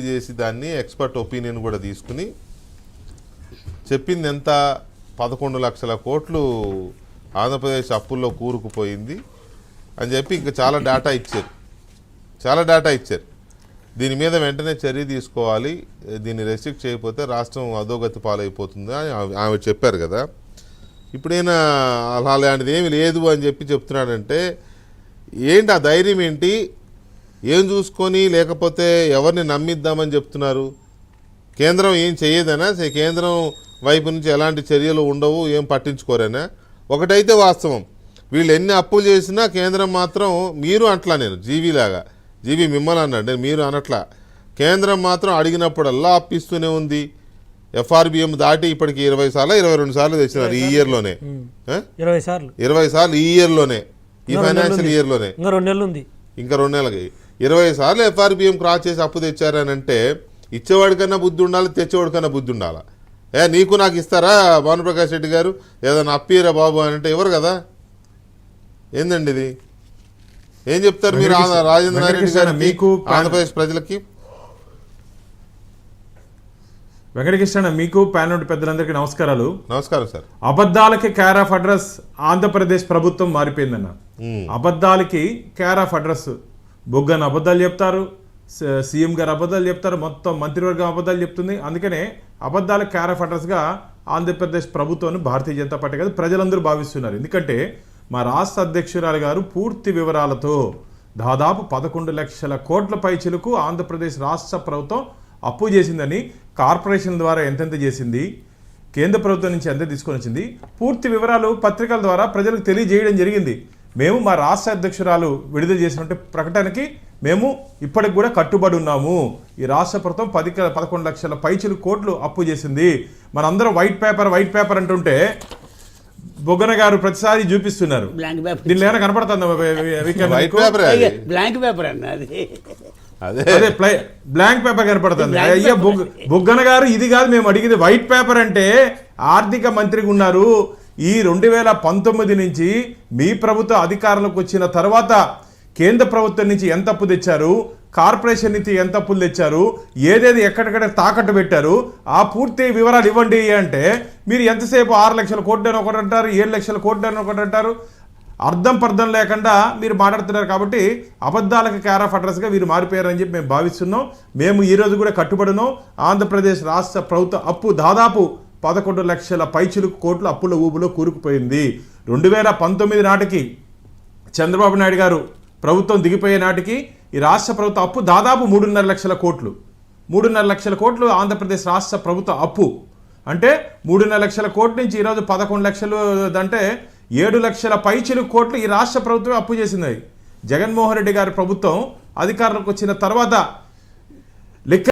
చేసి దాన్ని expert opinion కూడా తీసుకుని చెప్పింది ఎంత 11 లక్షల కోట్లు ఆంధ్రప్రదేశ్ అప్పుల్లో కూరుకుపోయింది అని చెప్పి ఇంకా చాలా డేటా ఇచ్చారు. దీని మీద వెంటనే చర్య తీసుకోవాలి, దీన్ని రెస్ట్రిక్ట్ చేయకపోతే రాష్ట్రం అధోగతి పాలైపోతుంది అని ఆమె చెప్పారు కదా. ఇప్పుడైనా అలాంటిది ఏమి లేదు అని చెప్పి చెప్తున్నాడంటే ఏంటి ఆ ధైర్యం ఏంటి? ఏం చూసుకొని లేకపోతే ఎవరిని నమ్మిద్దామని చెప్తున్నారు? కేంద్రం ఏం చేయదనా? కేంద్రం వైపు నుంచి ఎలాంటి చర్యలు ఉండవు, ఏం పట్టించుకోరేనా? ఒకటైతే వాస్తవం, వీళ్ళు ఎన్ని అప్పులు చేసినా కేంద్రం మాత్రం, మీరు అంటలా, నేను జీవి మిమ్మల్ని అన్నాడు, మీరు అనట్లా, కేంద్రం మాత్రం అడిగినప్పుడల్లా అప్పిస్తూనే ఉంది. ఎఫ్ఆర్బిఎం దాటి ఇప్పటికి 20 సార్లు 22 సార్లు తెచ్చినారు ఈ ఇయర్లోనే. 20 సార్లు ఈ ఇయర్లోనే, ఈ ఫైనాన్షియల్ ఇయర్లోనే. ఇంకా 2 నెలలకి 20 సార్లు ఎఫ్ఆర్బిఎం క్రాస్ చేసి అప్పు తెచ్చారని అంటే ఇచ్చేవాడికన్నా బుద్ధి ఉండాలి, తెచ్చేవాడికన్నా బుద్ధి ఉండాలి. నీకు నాకు ఇస్తారా భానుప్రకాష్ రెడ్డి గారు? ఏదైనా అప్పిరా బాబు అని అంటే ఎవరు కదా? ఏందండి ఇది? ఏం చెప్తారు మీరు రాజేంద్ర రెడ్డి గారు మీకు ఆంధ్రప్రదేశ్ ప్రజలకి? వెంకటకృష్ణ, మీకు ప్యానల్ పెద్దలందరికీ నమస్కారాలు. నమస్కారం సార్. అబద్ధాలకి కేర్ ఆఫ్ అడ్రస్ ఆంధ్రప్రదేశ్ ప్రభుత్వం మారిపోయిందన్న. అబద్ధాలకి కేర్ ఆఫ్ అడ్రస్. బొగ్గన అబద్ధాలు చెప్తారు, సీఎం గారు అబద్ధాలు చెప్తారు, మొత్తం మంత్రివర్గం అబద్ధాలు చెప్తుంది. అందుకనే అబద్ధాల కేర్ ఆఫ్ అడ్రస్గా ఆంధ్రప్రదేశ్ ప్రభుత్వాన్ని భారతీయ జనతా పార్టీ కాదు ప్రజలందరూ భావిస్తున్నారు. ఎందుకంటే మా రాష్ట్ర అధ్యక్షురాలు గారు పూర్తి వివరాలతో దాదాపు 11 లక్షల కోట్ల పైచిలకు ఆంధ్రప్రదేశ్ రాష్ట్ర ప్రభుత్వం అప్పు చేసిందని, కార్పొరేషన్ ద్వారా ఎంతెంత చేసింది, కేంద్ర ప్రభుత్వం నుంచి ఎంత తీసుకొని వచ్చింది, పూర్తి వివరాలు పత్రికల ద్వారా ప్రజలకు తెలియజేయడం జరిగింది. మేము మా రాష్ట్ర అధ్యక్షురాలు విడుదల చేసినటువంటి ప్రకటనకి మేము ఇప్పటికి కూడా కట్టుబడి ఉన్నాము. ఈ రాష్ట్ర ప్రభుత్వం 11 లక్షల పైచిలు కోట్లు అప్పు చేసింది. మనందరం వైట్ పేపర్ అంటుంటే బొగ్గన గారు ప్రతిసారి చూపిస్తున్నారు. దీనిలో ఏమైనా కనపడుతుంది? అదే బ్లాంక్ పేపర్ కనపడుతుంది. అయ్యా బొగ్గన గారు, ఇది కాదు మేము అడిగింది. వైట్ పేపర్ అంటే ఆర్థిక మంత్రిగా ఉన్నారు. ఈ 2019 నుంచి మీ ప్రభుత్వ అధికారంలోకి వచ్చిన తర్వాత కేంద్ర ప్రభుత్వం నుంచి ఎంత అప్పు తెచ్చారు, కార్పొరేషన్ నుంచి ఎంత అప్పులు తెచ్చారు, ఏదేది ఎక్కడికక్కడ తాకట్టు పెట్టారు, ఆ పూర్తి వివరాలు ఇవ్వండి అంటే మీరు ఎంతసేపు 6 లక్షల కోట్లు అని ఒకటి అంటారు, 7 లక్షల కోట్లు అని ఒకటి అంటారు. అర్థం లేకుండా మీరు మాట్లాడుతున్నారు. కాబట్టి అబద్ధాలకు కేర్ ఆఫ్ అడ్రస్గా వీరు మారిపోయారని చెప్పి మేము భావిస్తున్నాం. మేము ఈరోజు కూడా కట్టుబడినాం. ఆంధ్రప్రదేశ్ రాష్ట్ర ప్రభుత్వ అప్పు దాదాపు 11 లక్షల పైచిలుకు కోట్లు అప్పుల ఊబులో కూరుకుపోయింది. 2019 నాటికి చంద్రబాబు నాయుడు గారు ప్రభుత్వం దిగిపోయే నాటికి ఈ రాష్ట్ర ప్రభుత్వ అప్పు దాదాపు 3.5 లక్షల కోట్లు. 3.5 లక్షల కోట్లు ఆంధ్రప్రదేశ్ రాష్ట్ర ప్రభుత్వ అప్పు. అంటే 3.5 లక్షల కోట్ల నుంచి ఈరోజు 11 లక్షలు అంటే 7 లక్షల పైచిలుకు కోట్లు ఈ రాష్ట్ర ప్రభుత్వం అప్పు చేసింది. జగన్మోహన్ రెడ్డి గారి ప్రభుత్వం అధికారంలోకి వచ్చిన తర్వాత లెక్క